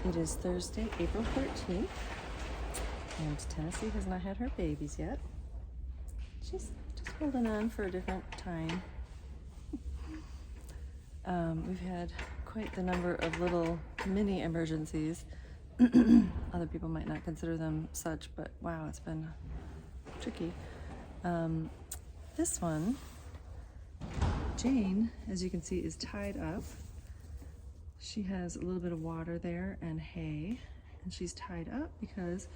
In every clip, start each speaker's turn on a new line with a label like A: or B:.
A: It is Thursday, April 13th, and Tennessee has not had her babies yet. She's just holding on for a different time. We've had quite the number of little mini emergencies. Other people might not consider them such, but wow, it's been tricky. This one, Jane, as you can see, is tied up. She has a little bit of water there and hay, and she's tied up because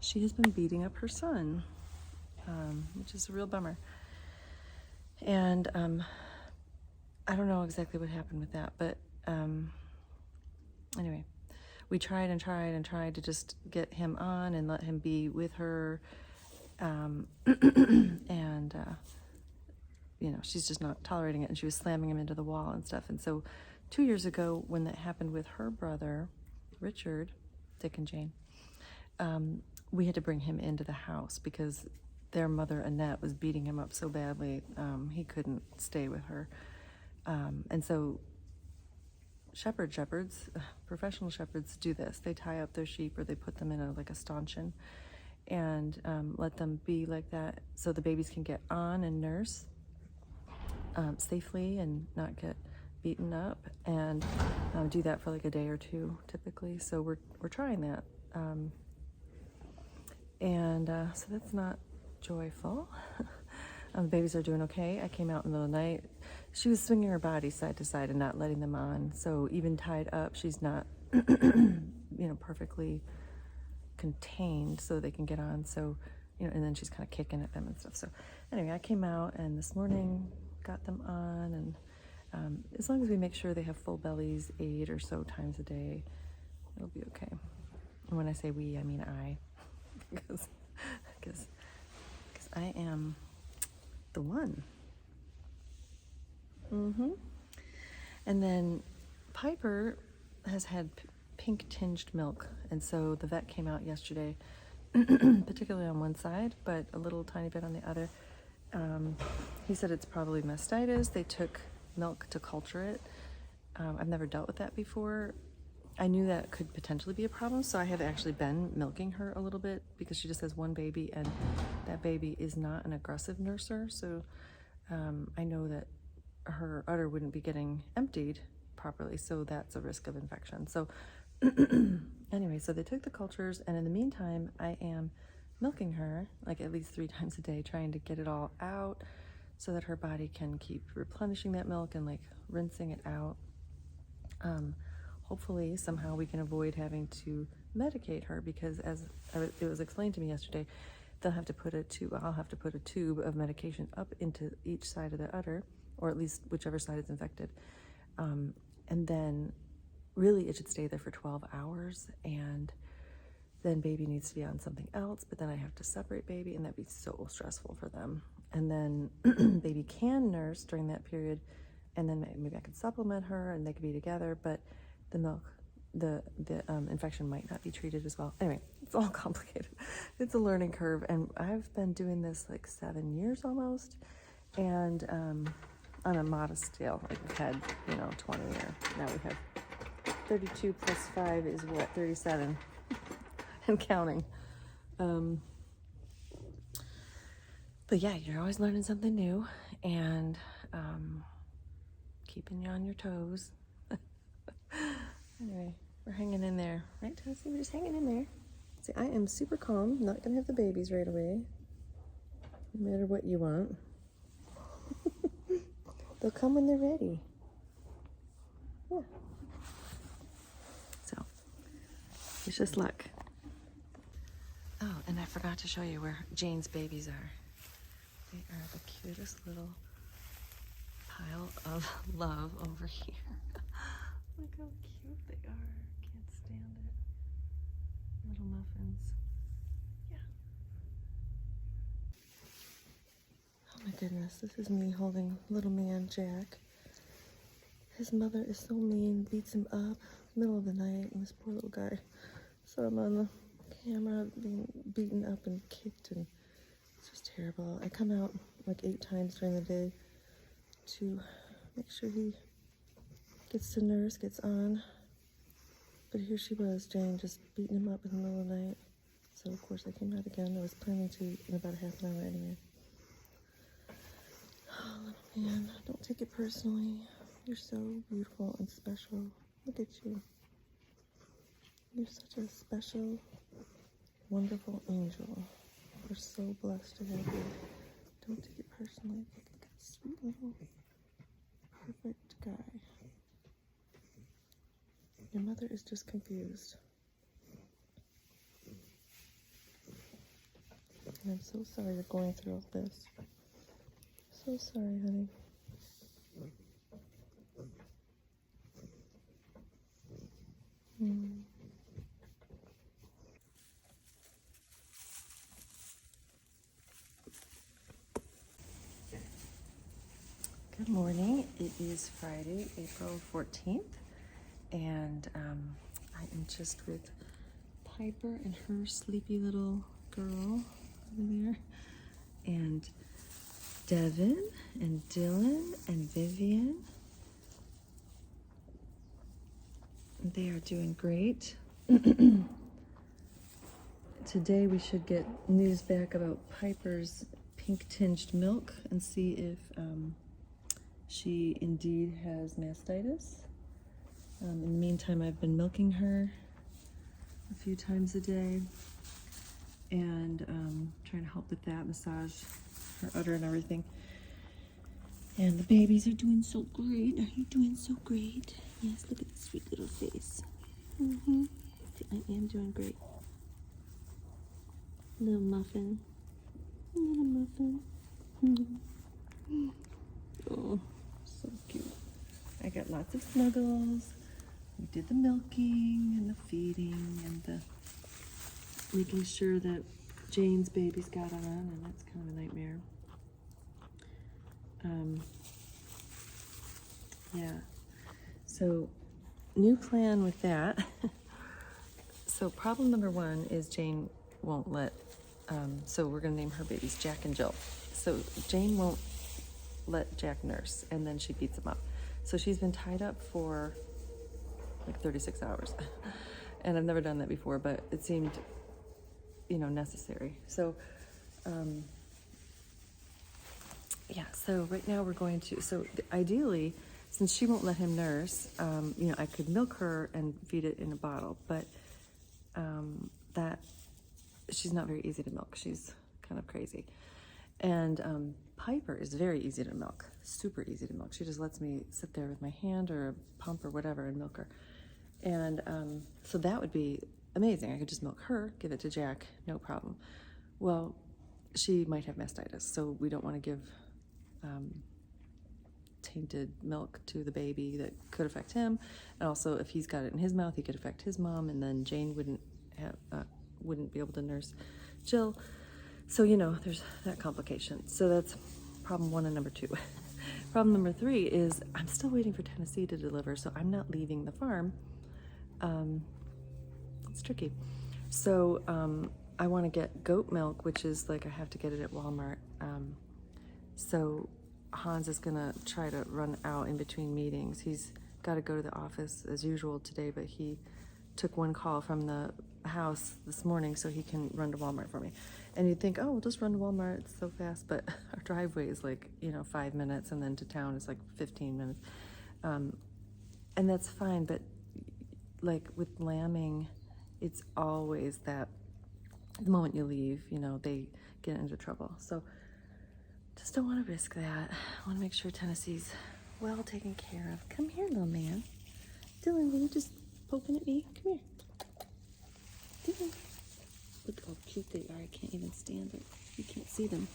A: she has been beating up her son, which is a real bummer. And I don't know exactly what happened with that, but anyway, we tried to just get him on and let him be with her, and you know, she's just not tolerating it, and she was slamming him into the wall and stuff. And so 2 years ago, when that happened with her brother, Richard, Dick and Jane, we had to bring him into the house because their mother, Annette, was beating him up so badly, he couldn't stay with her. And so shepherds, professional shepherds do this. They tie up their sheep, or they put them in a stanchion, and let them be like that so the babies can get on and nurse safely and not get beaten up, and do that for like a day or two typically. So we're trying that, so that's not joyful. The babies are doing okay. I came out in the middle of the night. She was swinging her body side to side and not letting them on. So even tied up, she's not, perfectly contained so they can get on. So, and then she's kind of kicking at them and stuff. So anyway, I came out and this morning got them on, and as long as we make sure they have full bellies 8 or so times a day, it'll be okay. And when I say we, I mean I, because I am the one. And then Piper has had pink tinged milk, and so the vet came out yesterday, particularly on one side, but a little tiny bit on the other. He said it's probably mastitis. They took milk to culture it. I've never dealt with that before. I knew that could potentially be a problem, so I have actually been milking her a little bit because she just has one baby, and that baby is not an aggressive nurser, so I know that her udder wouldn't be getting emptied properly, so that's a risk of infection. So anyway, so they took the cultures, and in the meantime, I am milking her like at least 3 times a day, trying to get it all out so that her body can keep replenishing that milk and like rinsing it out. Hopefully somehow we can avoid having to medicate her, because as it was explained to me yesterday, I'll have to put a tube of medication up into each side of the udder, or at least whichever side is infected. And then really it should stay there for 12 hours, and then baby needs to be on something else, but then I have to separate baby, and that'd be so stressful for them. And then baby can nurse during that period, and then maybe I could supplement her and they could be together, but the milk, the infection might not be treated as well. Anyway, it's all complicated. It's a learning curve, and I've been doing this like 7 years almost, and on a modest scale, like we've had 20, or now we have 32 plus 5 is what, 37 and counting. But yeah, you're always learning something new, and keeping you on your toes. Anyway, we're hanging in there, right, Tennessee? We're just hanging in there. See, I am super calm, not gonna have the babies right away, no matter what you want. They'll come when they're ready. Yeah. So, it's just luck. Oh, and I forgot to show you where Jane's babies are. They are the cutest little pile of love over here. Look how cute they are. Can't stand it. Little muffins. Yeah. Oh my goodness, this is me holding little man Jack. His mother is so mean, beats him up middle of the night, and this poor little guy saw him on the camera being beaten up and kicked, and it's just terrible. I come out like 8 times during the day to make sure he gets to nurse, gets on. But here she was, Jane, just beating him up in the middle of the night. So, of course, I came out again. I was planning to in about a half an hour anyway. Oh, little man, don't take it personally. You're so beautiful and special. Look at you. You're such a special, wonderful angel. We're so blessed to have you. Don't take it personally. Look at that sweet little, perfect guy. Your mother is just confused. And I'm so sorry you're going through all this. So sorry, honey. Good morning. It is Friday, April 14th, and I am just with Piper and her sleepy little girl over there, and Devin and Dylan and Vivian. They are doing great. Today we should get news back about Piper's pink tinged milk and see if she indeed has mastitis. In the meantime, I've been milking her a few times a day and trying to help with that, massage her udder and everything. And the babies are doing so great. Are you doing so great? Yes, look at the sweet little face. I am doing great. Little muffin. Little muffin. Oh, so cute. I got lots of snuggles. We did the milking and the feeding and the making sure that Jane's babies got on, and that's kind of a nightmare. Yeah. So, new plan with that. So problem number one is Jane won't let, so we're going to name her babies Jack and Jill. So Jane won't let Jack nurse, and then she beats him up. So she's been tied up for like 36 hours. And I've never done that before, but it seemed, necessary. So, yeah, so right now we're going to, so ideally, since she won't let him nurse, I could milk her and feed it in a bottle, but that, she's not very easy to milk. She's kind of crazy. And Piper is very easy to milk, super easy to milk. She just lets me sit there with my hand or a pump or whatever and milk her. And so that would be amazing. I could just milk her, give it to Jack, no problem. Well, she might have mastitis, so we don't want to give tainted milk to the baby that could affect him. And also, if he's got it in his mouth, he could affect his mom, and then Jane wouldn't be able to nurse Jill. So, there's that complication. So that's problem one and number two. Problem number three is I'm still waiting for Tennessee to deliver, so I'm not leaving the farm. It's tricky. So I want to get goat milk, which is like I have to get it at Walmart. So Hans is going to try to run out in between meetings. He's got to go to the office as usual today, but he took one call from the house this morning so he can run to Walmart for me. And you'd think, oh, we'll just run to Walmart, it's so fast, but our driveway is like 5 minutes, and then to town is like 15 minutes. And that's fine, but like with lambing, it's always that the moment you leave, they get into trouble. So just don't want to risk that. I want to make sure Tennessee's well taken care of. Come here, little man. Dylan, will you just poking at me? Come here. Dylan. Look how cute they are. I can't even stand it. You can't see them.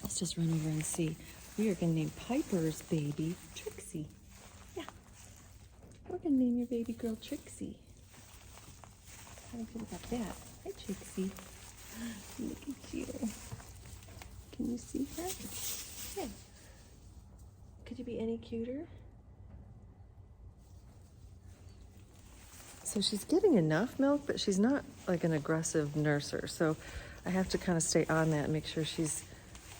A: Let's just run over and see. We are going to name Piper's baby Trixie. Yeah. We're going to name your baby girl Trixie. How do you feel about that? Hi, Trixie. Look at you. Can you see her? Yeah. Could you be any cuter? So she's getting enough milk, but she's not like an aggressive nurser. So I have to kind of stay on that and make sure she'll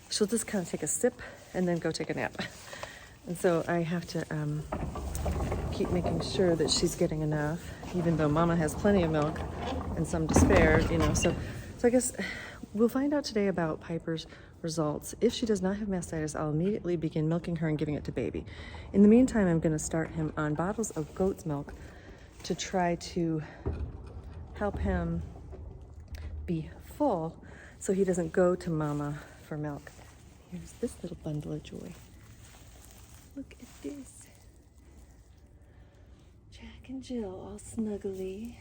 A: just kind of take a sip and then go take a nap. And so I have to keep making sure that she's getting enough, even though Mama has plenty of milk and some to spare, you know. So I guess we'll find out today about Piper's results. If she does not have mastitis, I'll immediately begin milking her and giving it to baby. In the meantime, I'm going to start him on bottles of goat's milk to try to help him be full so he doesn't go to Mama for milk. Here's this little bundle of joy. Look at this. Jack and Jill all snuggly.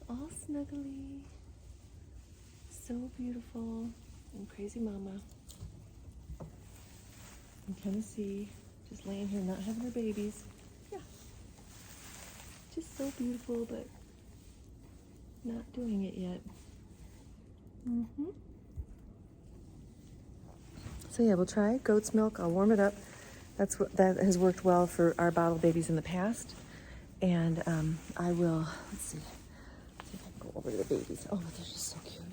A: All snuggly. So beautiful. And crazy Mama. And Tennessee just laying here not having her babies. Yeah. Just so beautiful, but not doing it yet. So yeah, we'll try goat's milk. I'll warm it up. That has worked well for our bottle babies in the past. And I will, let's see if I can go over to the babies. Oh, they're just so cute.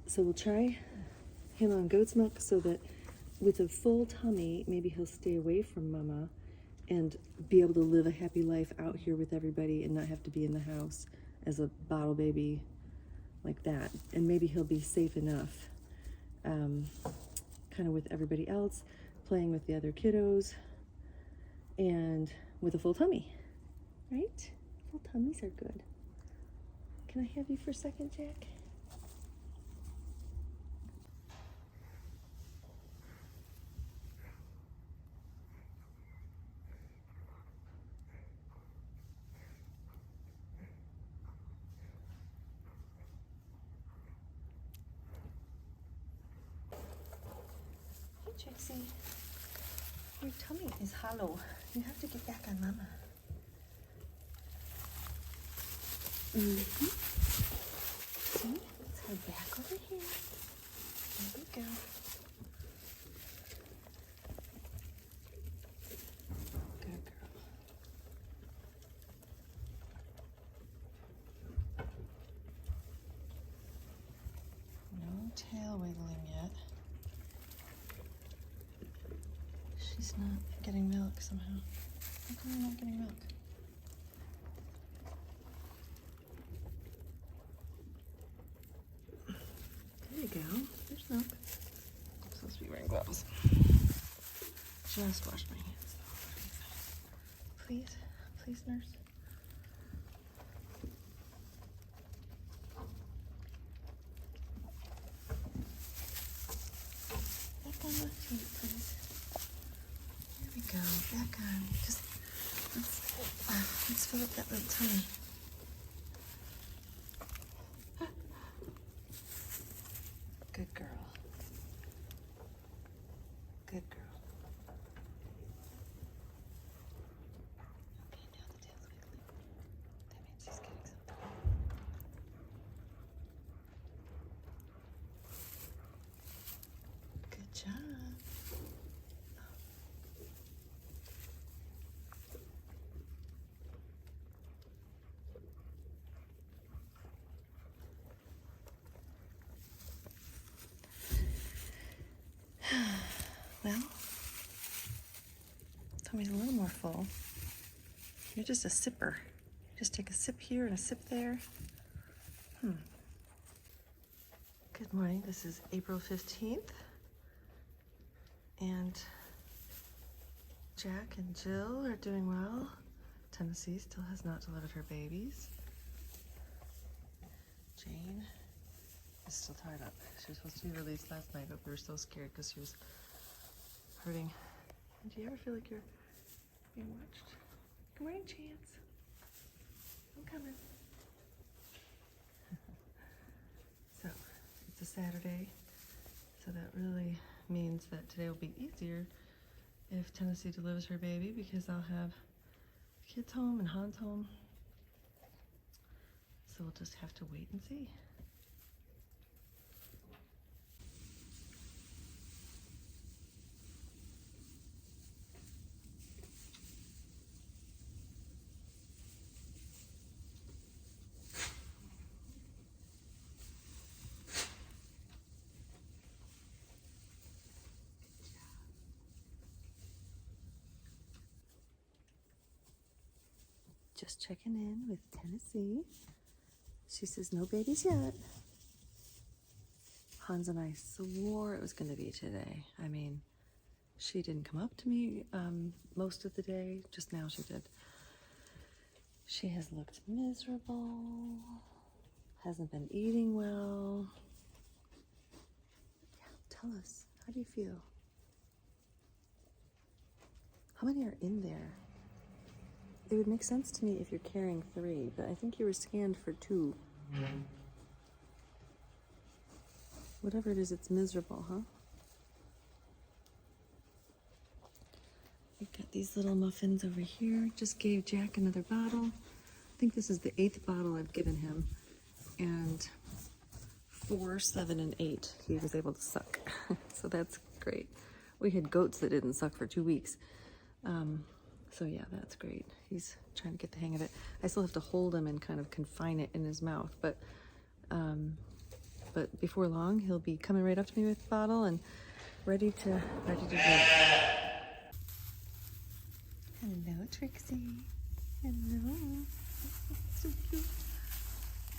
A: So we'll try him on goat's milk so that with a full tummy, maybe he'll stay away from Mama and be able to live a happy life out here with everybody and not have to be in the house as a bottle baby like that. And maybe he'll be safe enough, kind of with everybody else, playing with the other kiddos, and with a full tummy, right? Full tummies are good. Can I have you for a second, Jack? Jacksie, your tummy is hollow. You have to get back on Mama. See? Let's go back over here. There we go. Good girl. No tail wiggling yet. She's not getting milk somehow. How come you're not getting milk? There you go. There's milk. I'm supposed to be wearing gloves. Just washed my hands though. Please, please, nurse. Back on my feet, please. There we go. Back on. Just let's fill up that little tummy. Good girl. Good girl. Okay, now the tail's wiggling. That means she's getting something. Good job. Well, tummy's a little more full. You're just a sipper. Just take a sip here and a sip there. Good morning. This is April 15th. And Jack and Jill are doing well. Tennessee still has not delivered her babies. Jane is still tied up. She was supposed to be released last night, but we were so scared because she was hurting. And do you ever feel like you're being watched? Good morning, Chance. I'm coming. So, it's a Saturday, so that really means that today will be easier if Tennessee delivers her baby because I'll have kids home and Hans home. So we'll just have to wait and see. Just checking in with Tennessee. She says no babies yet. Hans and I swore it was going to be today. I mean, she didn't come up to me most of the day. Just now she did. She has looked miserable. Hasn't been eating well. Yeah, tell us. How do you feel? How many are in there? It would make sense to me if you're carrying 3, but I think you were scanned for 2. Whatever it is, it's miserable, huh? We've got these little muffins over here. Just gave Jack another bottle. I think this is the 8th bottle I've given him. And 4, 7, and 8 he was able to suck. So that's great. We had goats that didn't suck for 2 weeks. So yeah, that's great. He's trying to get the hang of it. I still have to hold him and kind of confine it in his mouth, but before long he'll be coming right up to me with the bottle and ready to drink. Hello, Trixie. Hello. So cute.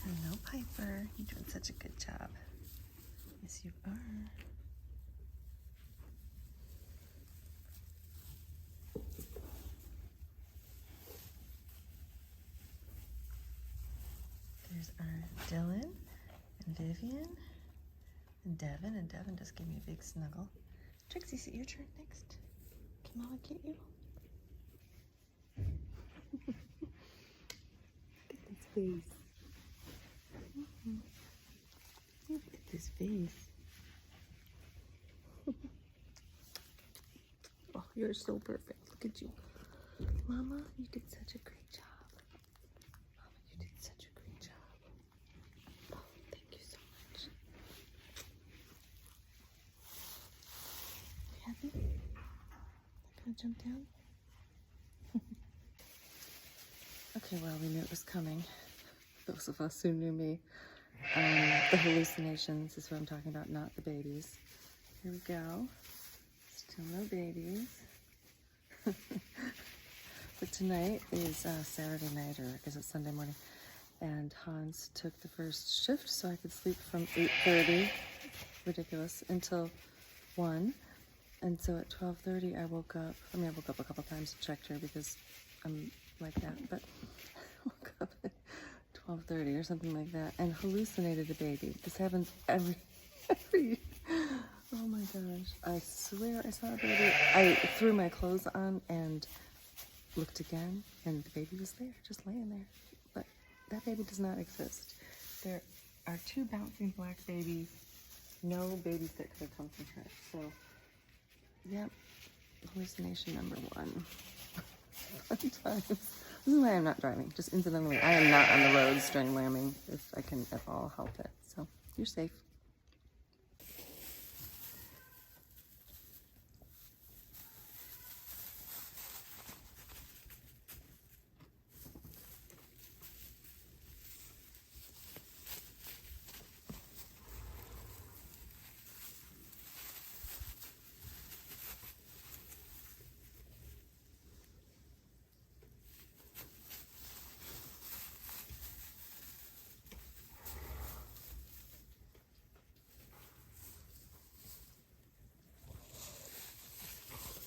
A: Hello, Piper. You're doing such a good job. Yes, you are. There's our Dylan and Vivian and Devin. And Devin just gave me a big snuggle. Trixie, is it your turn next? Can Mama get you? Look at this face. Look at this face. Oh, you're so perfect. Look at you. Mama, you did such a great job. Mama, you did such a great job. Oh, thank you so much. You happy? Not gonna jump down? Okay, well, we knew it was coming. Those of us who knew me. The hallucinations is what I'm talking about, not the babies. Here we go. Still no babies. But tonight is Saturday night, or I guess it's Sunday morning, and Hans took the first shift so I could sleep from 8:30, ridiculous, until 1. And so at 12:30 I woke up. I mean, I woke up a couple times and checked her because I'm like that, but I woke up at 12:30 or something like that and hallucinated a baby. This happens every oh my gosh. I swear I saw a baby. I threw my clothes on and looked again, and the baby was there, just laying there. But that baby does not exist. There are 2 bouncing black babies, no babies that could have come from her. So, yep, hallucination number 1. Sometimes. This is why I'm not driving. Just incidentally, I am not on the roads during lambing if I can at all help it. So, you're safe.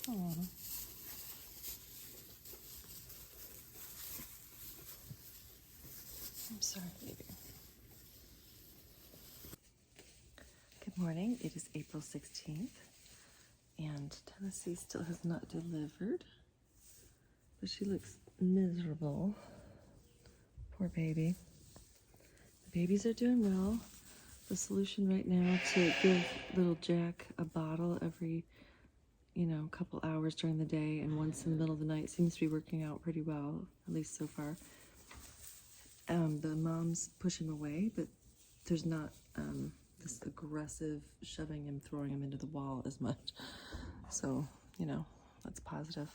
A: Aww. I'm sorry, baby. Good morning. It is April 16th, and Tennessee still has not delivered, but she looks miserable. Poor baby. The babies are doing well. The solution right now to give little Jack a bottle every couple hours during the day and once in the middle of the night seems to be working out pretty well, at least so far. The moms push him away, but there's not this aggressive shoving him, throwing him into the wall as much. So, that's positive.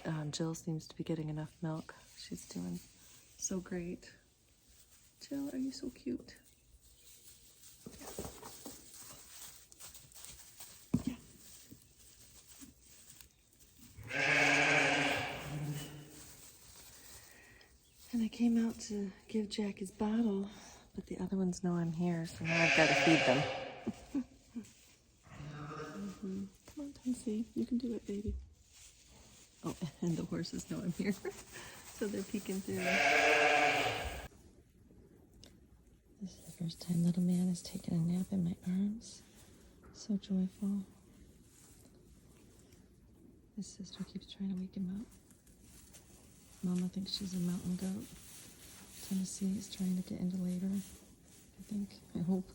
A: And Jill seems to be getting enough milk. She's doing so great. Jill, are you so cute? came out to give Jack his bottle, but the other ones know I'm here, so now I've got to feed them. Come on, Tennessee. You can do it, baby. Oh, and the horses know I'm here, so they're peeking through. This is the first time little man has taken a nap in my arms. So joyful. His sister keeps trying to wake him up. Mama thinks she's a mountain goat. Tennessee is trying to get into labor, I think. I hope.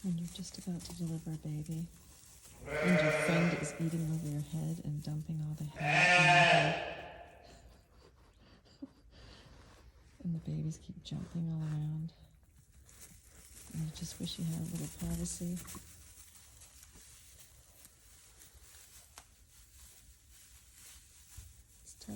A: And you're just about to deliver a baby. And your friend is eating over your head and dumping all the hair on your head. And the babies keep jumping all around. And you just wish you had a little privacy. It's tough.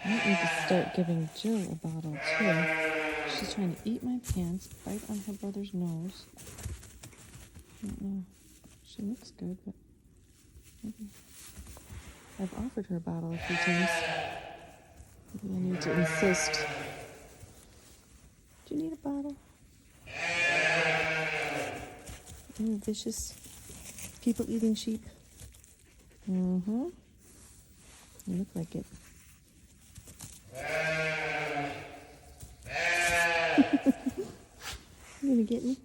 A: I need to start giving Jill a bottle too. She's trying to eat my pants, bite on her brother's nose. I don't know. She looks good, but maybe. I've offered her a bottle a few times. Maybe I need to insist. Do you need a bottle? You vicious people eating sheep. Mm-hmm. You look like it. You gonna get me?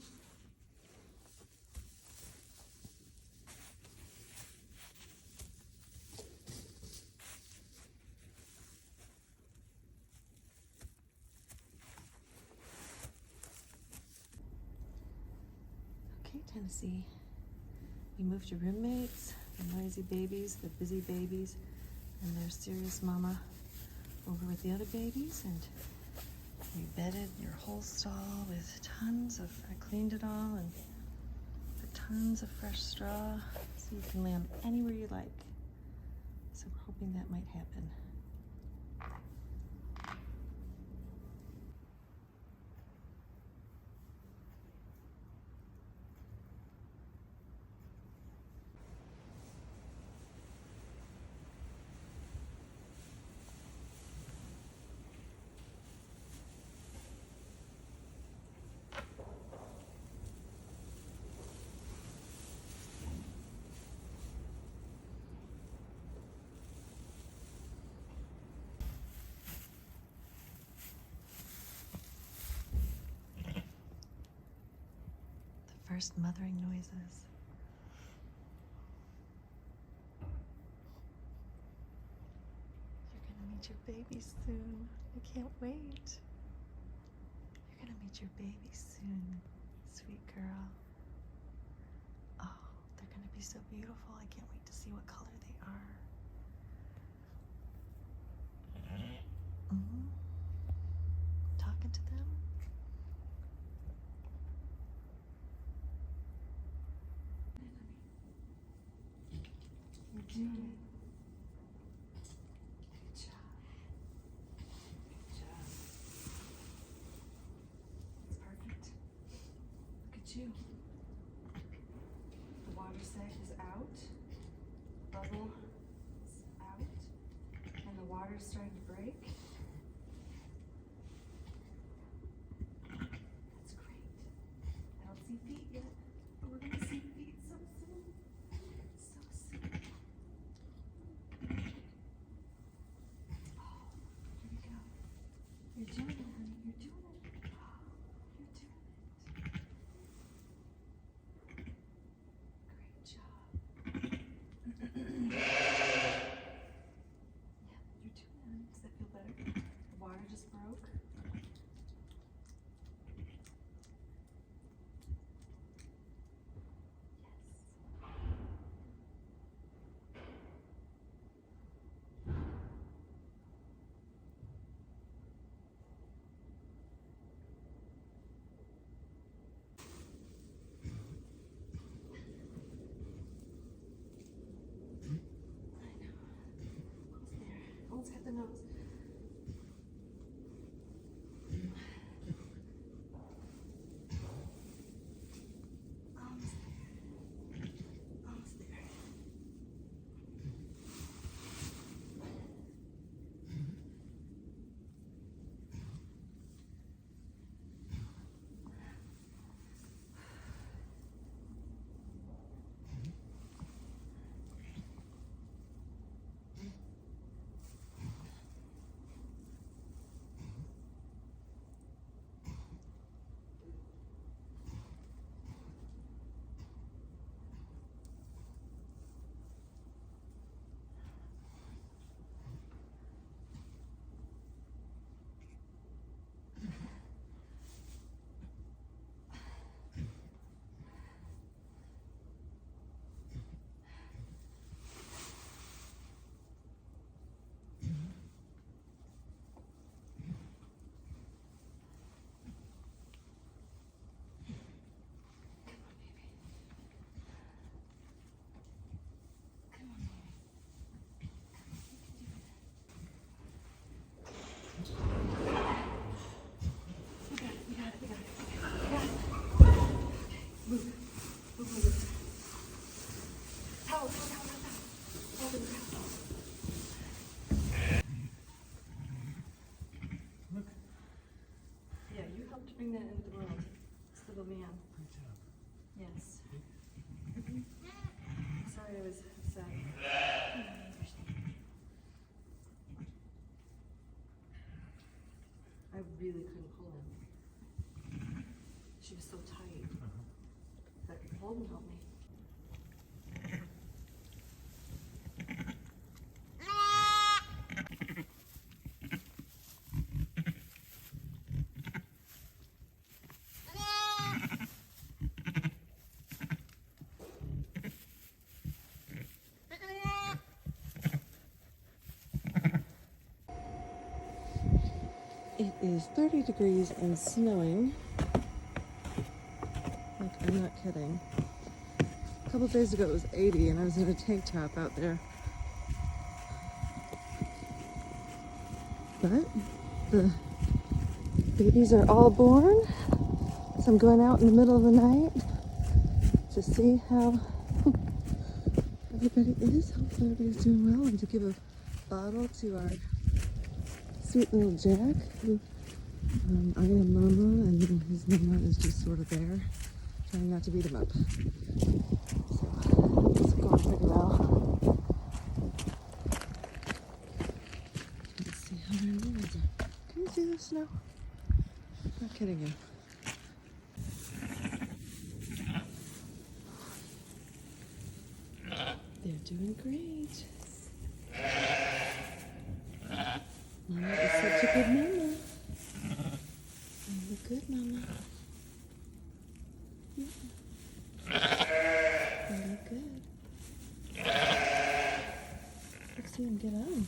A: Okay, Tennessee. You moved your roommates, the noisy babies, the busy babies, and their serious mama over with the other babies, and you bedded your whole stall with tons of, I cleaned it all and put tons of fresh straw so you can lay them anywhere you like. So we're hoping that might happen. First mothering noises. You're gonna meet your baby soon. I can't wait. You're gonna meet your baby soon, sweet girl. Oh, they're gonna be so beautiful. I can't wait to see what color they are. Mm-hmm. Talking to them. You're doing it. Good job. Good job. It's perfect. Look at you. The water set is out. Bubble is out. And the water's starting to break. That's great. I don't see feet yet, but we're gonna see feet so soon. So soon. Oh, here we go. You're doing it, honey. You're doing it. Oh, you're doing it. Great job. Yeah, you're doing it, honey. Does that feel better? The water just broke. Yes. the nose. Almost there. Almost there. Yeah, you helped bring that into the world, this little man.
B: Good job.
A: Yes. Sorry I was upset. I really couldn't pull him. She was so tight. But Holden helped me. It is 30 degrees and snowing. Like, I'm not kidding. A couple days ago it was 80 and I was in a tank top out there. But the babies are all born. So I'm going out in the middle of the night to see how everybody is. Hopefully everybody's doing well, and to give a bottle to our sweet little Jack, who I am Mama, and his mama is just sort of there, trying not to beat him up. So it's going pretty well. Let's see how many words are. Can you see the snow? I'm not kidding you. They're doing great. Mama is such a good mama. I'm a good mama. Very good. Let's see him get on.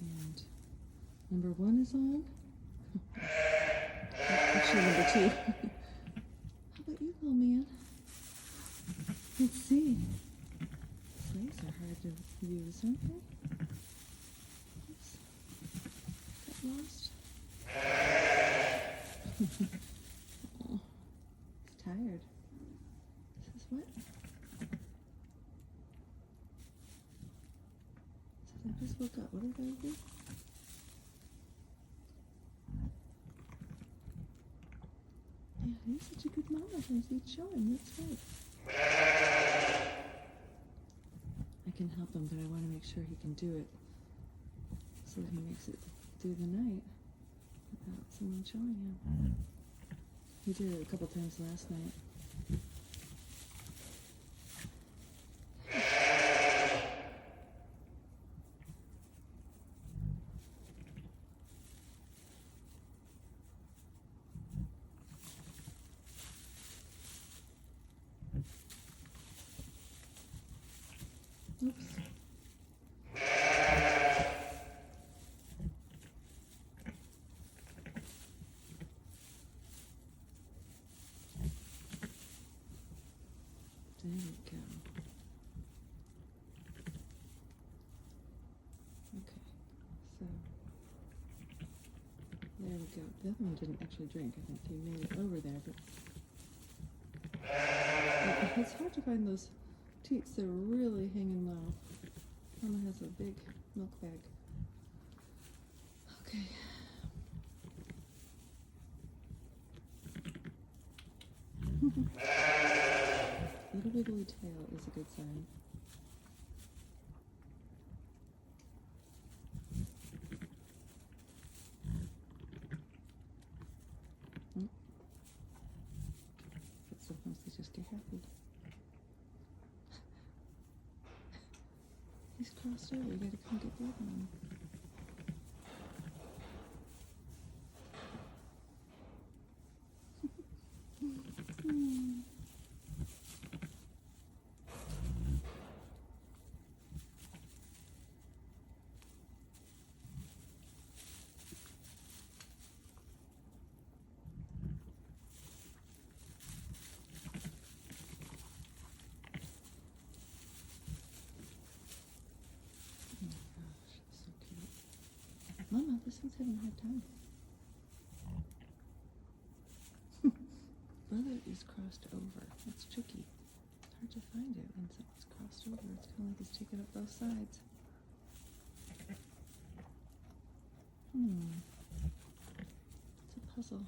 A: And number 1 is on. Actually, number 2. How about you, little man? Let's see. Slates are hard to use, aren't they? Oops. Got lost. Oh, he's tired. This is what? So I just woke up. What did I do? Yeah, he's such a good mama. He's showing. That's right. I can help him, but I want to make sure he can do it so that he makes it through the night without someone showing him. He did it a couple times last night. Oops. There we go. Okay, so there we go. The other one didn't actually drink. I think he made it over there, but it's hard to find those teats that are really hanging low. Mama has a big milk bag. Okay. Little wiggly tail is a good sign. But sometimes they just get happy. He's crossed over. You gotta come get the other one. Mama, this one's having a hard time. Brother is crossed over. That's tricky. It's hard to find it when someone's crossed over. It's kind of like he's taking up both sides. It's a puzzle.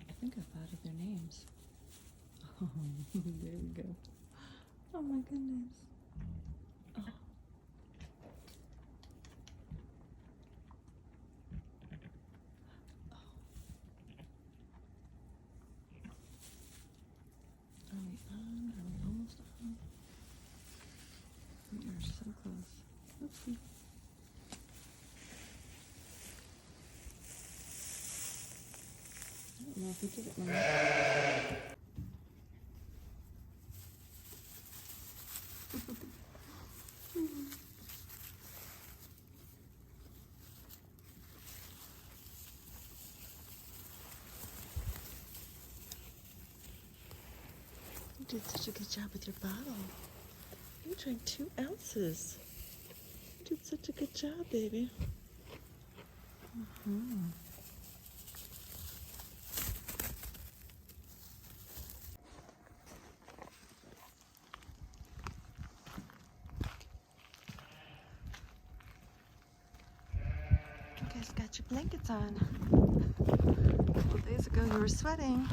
A: I think I thought of their names. Oh, there we go. Oh my goodness. Oh. Are we on? Are we almost on? We are so close. Let's see. I don't know if we did it, Mama. You did such a good job with your bottle. You drank 2 ounces. You did such a good job, baby. You guys got your blankets on. A couple days ago you were sweating.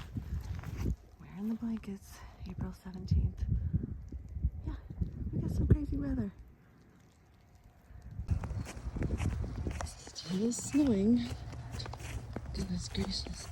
A: Wearing the blankets. April 17th. Yeah, we got some crazy weather. It is snowing. Goodness gracious.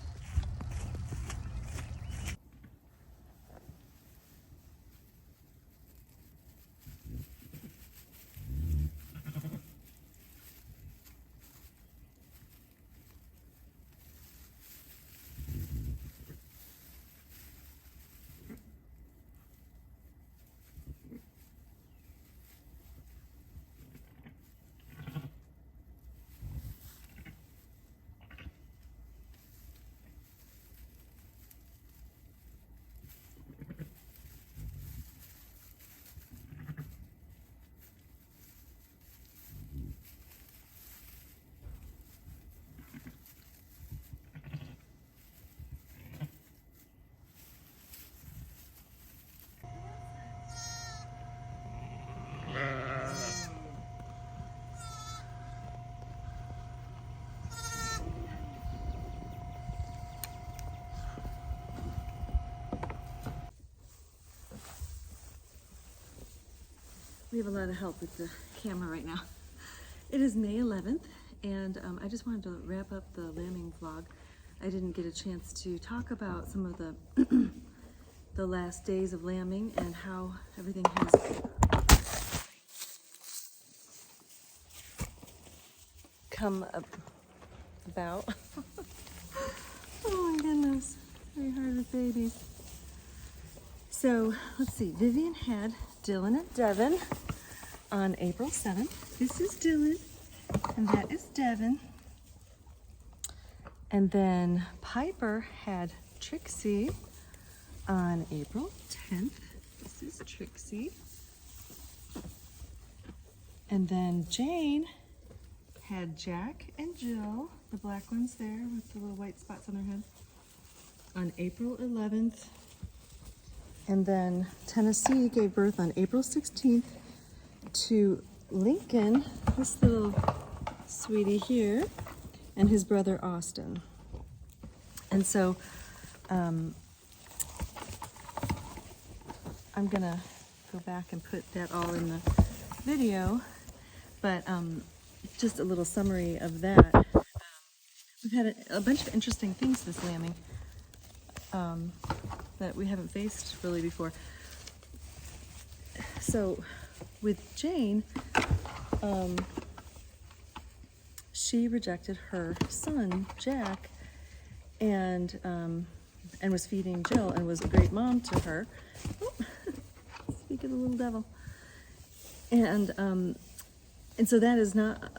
A: We have a lot of help with the camera right now. It is May 11th, and I just wanted to wrap up the lambing vlog. I didn't get a chance to talk about some of the the last days of lambing and how everything has come about. Oh my goodness, very hard with babies. So let's see, Vivian had Dylan and Devin on April 7th. This is Dylan, and that is Devin. And then Piper had Trixie on April 10th. This is Trixie. And then Jane had Jack and Jill, the black ones there with the little white spots on their head, on April 11th. And then Tennessee gave birth on April 16th to Lincoln, this little sweetie here, and his brother Austin. And so I'm gonna go back and put that all in the video, but just a little summary of that. We've had a bunch of interesting things this lambing that we haven't faced really before. So with Jane, she rejected her son Jack, and was feeding Jill, and was a great mom to her. Oh, speak of the little devil. And so that is not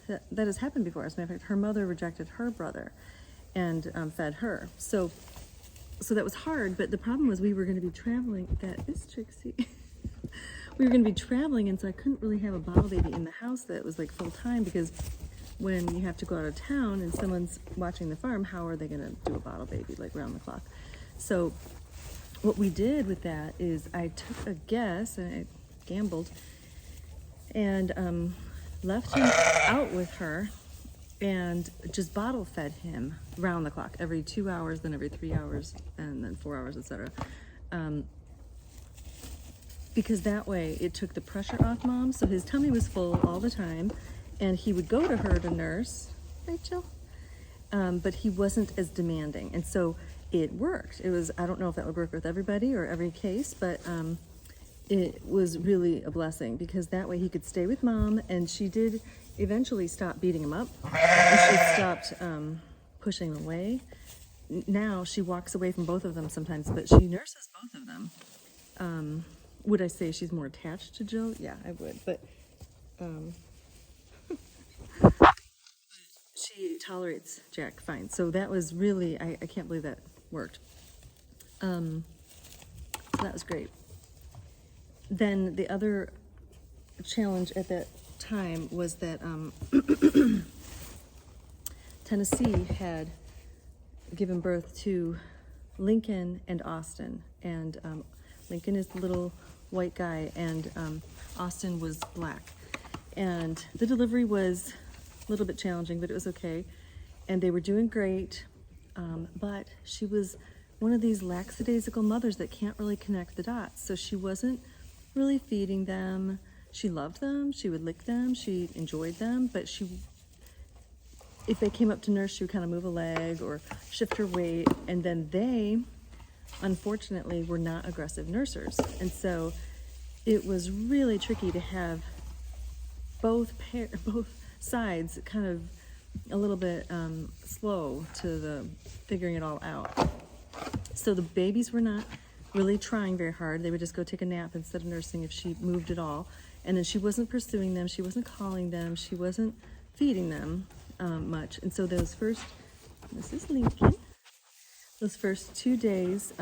A: that has happened before. As a matter of fact, her mother rejected her brother and fed her. So that was hard, but the problem was we were going to be traveling. That is Trixie. We were going to be traveling, and so I couldn't really have a bottle baby in the house that was like full time, because when you have to go out of town and someone's watching the farm, how are they going to do a bottle baby like round the clock? So what we did with that is I took a guess, and I gambled, and left him out with her and just bottle fed him round the clock, every 2 hours, then every 3 hours, and then 4 hours, etc. Because that way it took the pressure off Mom, so his tummy was full all the time, and he would go to her to nurse, Rachel, but he wasn't as demanding, and so it worked. It was, I don't know if that would work with everybody or every case, but it was really a blessing, because that way he could stay with Mom, and she did eventually stop beating him up, and she stopped pushing him away. Now she walks away from both of them sometimes, but she nurses both of them. Would I say she's more attached to Jill? Yeah, I would, but she tolerates Jack fine. So that was really, I can't believe that worked. So that was great. Then the other challenge at that time was that Tennessee had given birth to Lincoln and Austin, and Lincoln is the little white guy, and Austin was black. And the delivery was a little bit challenging, but it was okay, and they were doing great, but she was one of these lackadaisical mothers that can't really connect the dots. So she wasn't really feeding them. She loved them, she would lick them, she enjoyed them, but if they came up to nurse, she would kind of move a leg or shift her weight, and then they, unfortunately, were not aggressive nursers. And so it was really tricky to have both sides kind of a little bit slow to the figuring it all out. So the babies were not really trying very hard. They would just go take a nap instead of nursing if she moved at all. And then she wasn't pursuing them, she wasn't calling them, she wasn't feeding them much. And so those first, this is Lincoln, those first 2 days,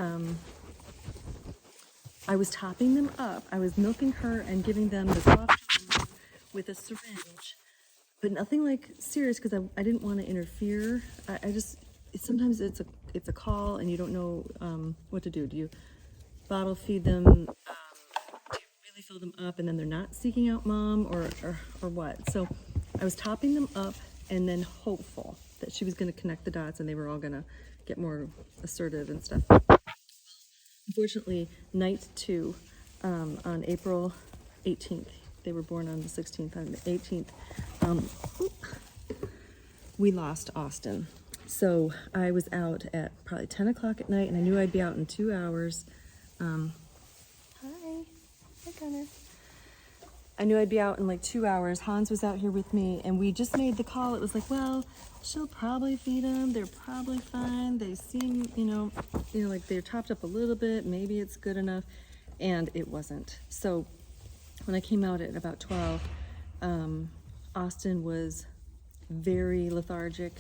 A: I was topping them up. I was milking her and giving them the soft food with a syringe, but nothing like serious, because I didn't want to interfere. I just, sometimes it's a call and you don't know what to do. Do you bottle feed them? Do you really fill them up and then they're not seeking out Mom, or what? So I was topping them up and then hopeful that she was going to connect the dots and they were all going to get more assertive and stuff. Unfortunately, night 2, on April 18th, they were born on the 16th, on the 18th, we lost Austin. So I was out at probably 10 o'clock at night, and I knew I'd be out in 2 hours. Hi Gunner. I knew I'd be out in like 2 hours. Hans was out here with me, and we just made the call. It was like, well, she'll probably feed them. They're probably fine. They seem, like they're topped up a little bit. Maybe it's good enough. And it wasn't. So when I came out at about 12, Austin was very lethargic,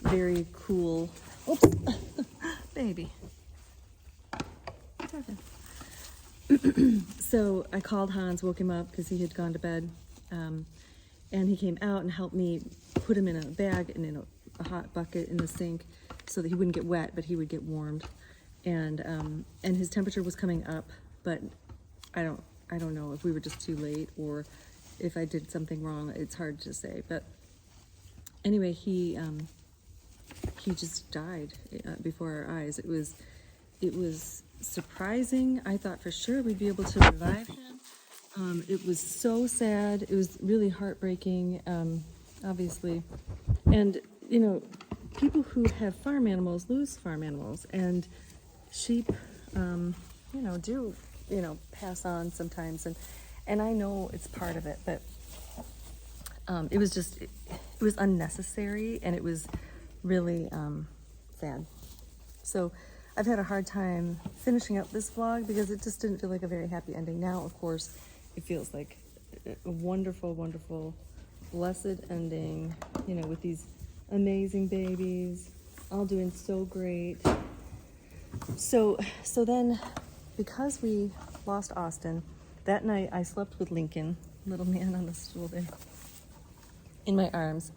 A: very cool. Oops, baby. What's happening? So I called Hans, woke him up because he had gone to bed, and he came out and helped me put him in a bag and in a hot bucket in the sink so that he wouldn't get wet, but he would get warmed. And his temperature was coming up, but I don't know if we were just too late or if I did something wrong. It's hard to say, but anyway, he just died before our eyes. It was surprising. I thought for sure we'd be able to revive him. It was so sad. It was really heartbreaking, obviously. And, you know, people who have farm animals lose farm animals, and sheep, you know, do, you know, pass on sometimes. And I know it's part of it, but it was just, it was unnecessary, and it was really sad. So I've had a hard time finishing up this vlog because it just didn't feel like a very happy ending. Now, of course, it feels like a wonderful, wonderful, blessed ending, you know, with these amazing babies, all doing so great. So then, because we lost Austin, that night I slept with Lincoln, little man on the stool there, in my arms.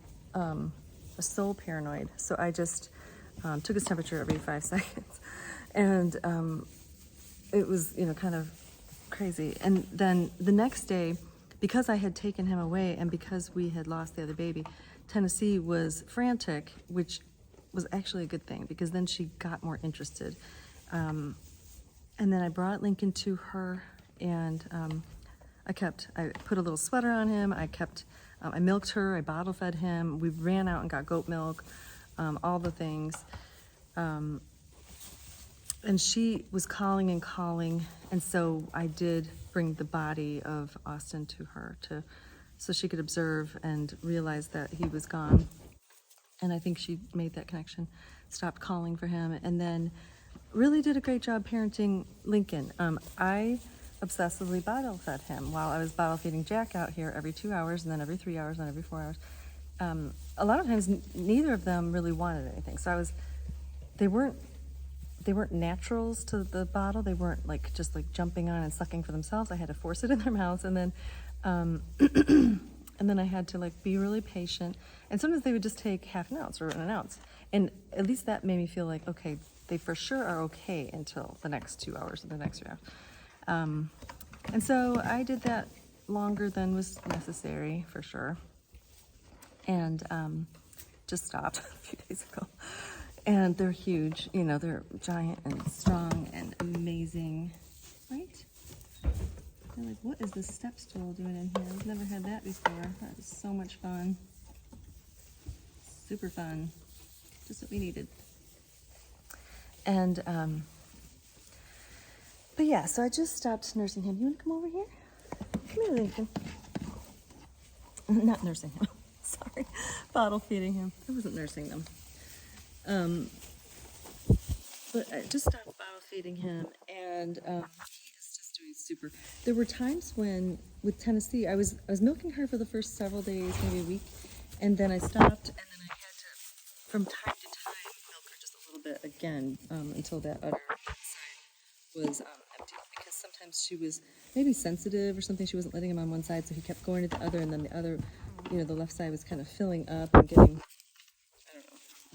A: So paranoid. So I just took his temperature every 5 seconds. And it was, you know, kind of crazy. And then the next day, because I had taken him away and because we had lost the other baby, Tennessee was frantic, which was actually a good thing because then she got more interested. And then I brought Lincoln to her, and I put a little sweater on him. I milked her, I bottle fed him. We ran out and got goat milk, all the things. And she was calling and calling, and so I did bring the body of Austin to her so she could observe and realize that he was gone. And I think she made that connection, stopped calling for him, and then really did a great job parenting Lincoln. I obsessively bottle fed him while I was bottle feeding Jack out here every 2 hours, and then every 3 hours, and every 4 hours. A lot of times, neither of them really wanted anything. So they weren't naturals to the bottle. They weren't like just like jumping on and sucking for themselves. I had to force it in their mouths, and then and then I had to like be really patient. And sometimes they would just take half an ounce or an ounce, and at least that made me feel like, okay, they for sure are okay until the next 2 hours or the next 3 hours. And so I did that longer than was necessary for sure, and just stopped a few days ago. And they're huge, you know, they're giant and strong and amazing, right? They're like, what is this step stool doing in here? I've never had that before. That was so much fun. Super fun. Just what we needed. And, but yeah, so I just stopped nursing him. You want to come over here? Come here, Lincoln. Not nursing him. Sorry. Bottle feeding him. I wasn't nursing them. But I just stopped bottle feeding him, and he is just doing super. There were times when, with Tennessee, I was milking her for the first several days, maybe a week, and then I stopped, and then I had to, from time to time, milk her just a little bit again, until that udder side was empty, because sometimes she was maybe sensitive or something. She wasn't letting him on one side, so he kept going to the other, and then the other, you know, the left side was kind of filling up and getting,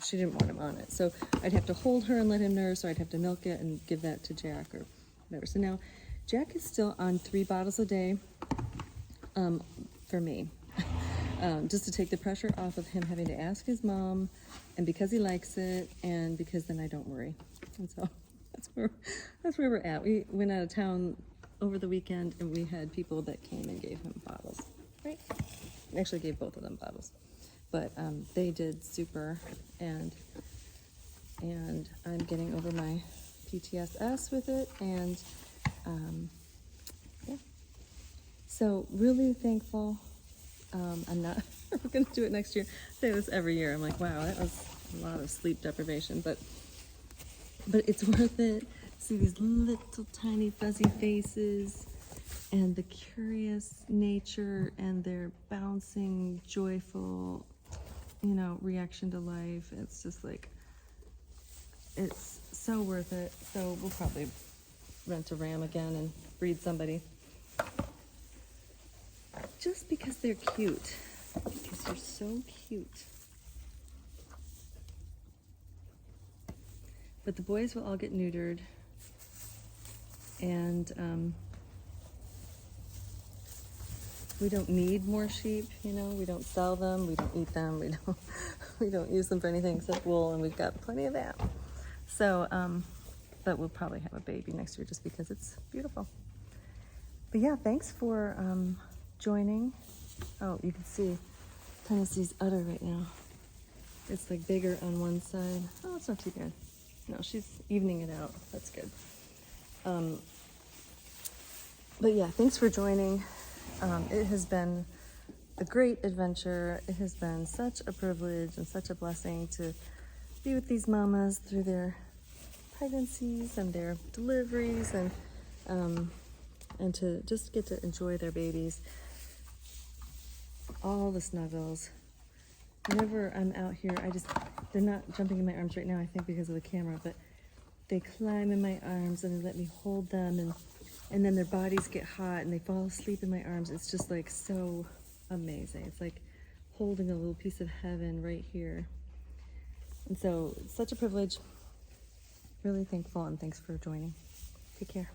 A: she didn't want him on it. So I'd have to hold her and let him nurse, or I'd have to milk it and give that to Jack or whatever. So now Jack is still on 3 bottles a day for me, just to take the pressure off of him having to ask his mom, and because he likes it, and because then I don't worry. And so that's where we're at. We went out of town over the weekend, and we had people that came and gave him bottles, right? We actually gave both of them bottles. But they did super, and I'm getting over my PTSS with it, and yeah. So really thankful. I'm not going to do it next year. I say this every year. I'm like, wow, that was a lot of sleep deprivation, but it's worth it. See these little tiny fuzzy faces, and the curious nature, and their bouncing, joyful you know, reaction to life. It's just like, it's so worth it. So we'll probably rent a ram again and breed somebody. Just because they're cute. Because they're so cute. But the boys will all get neutered. And we don't need more sheep, you know. We don't sell them, we don't eat them, we don't use them for anything except wool, and we've got plenty of that. So, but we'll probably have a baby next year just because it's beautiful. But yeah, thanks for joining. Oh, you can see Tennessee's udder right now. It's like bigger on one side. Oh, it's not too bad. No, she's evening it out. That's good. But yeah, thanks for joining. It has been a great adventure. It has been such a privilege and such a blessing to be with these mamas through their pregnancies and their deliveries, and to just get to enjoy their babies. All the snuggles. Whenever I'm out here, they're not jumping in my arms right now, I think because of the camera, but they climb in my arms and they let me hold them, and then their bodies get hot and they fall asleep in my arms. It's just like so amazing. It's like holding a little piece of heaven right here. And so it's such a privilege. Really thankful, and thanks for joining. Take care.